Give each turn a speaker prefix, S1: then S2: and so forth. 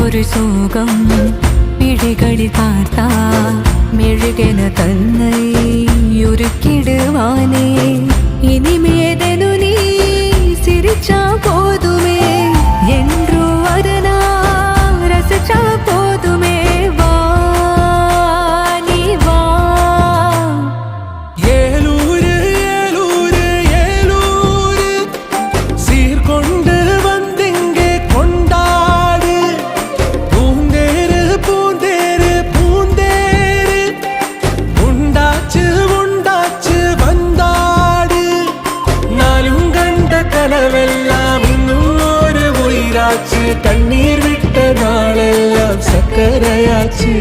S1: ഒരു സോകം പിടികളിൽ പാർത്താ മെഴുകെന തന്നൈ ഉരുക്കിടുവാനേ ഇനിമേതെനു നീ சிரிச்சா போதுமே என்று அதனா ரசிச்சா போதுமே வா நீ வா
S2: ஏலூரு ஏலூரு ஏலூரு சீர்கொண்டு வந்திங்கே கொண்டாடு பூந்தேரு பூந்தேரு பூந்தேரு உண்டாச்சு உண்டாச்சு வந்தாடு நாளும் கண்ட கனவெல்லாம் இன்னும் ஒரு உயிராச்சு கண்ணீர் விட்ட நாளெல்லாம் சக்கரையாச்சு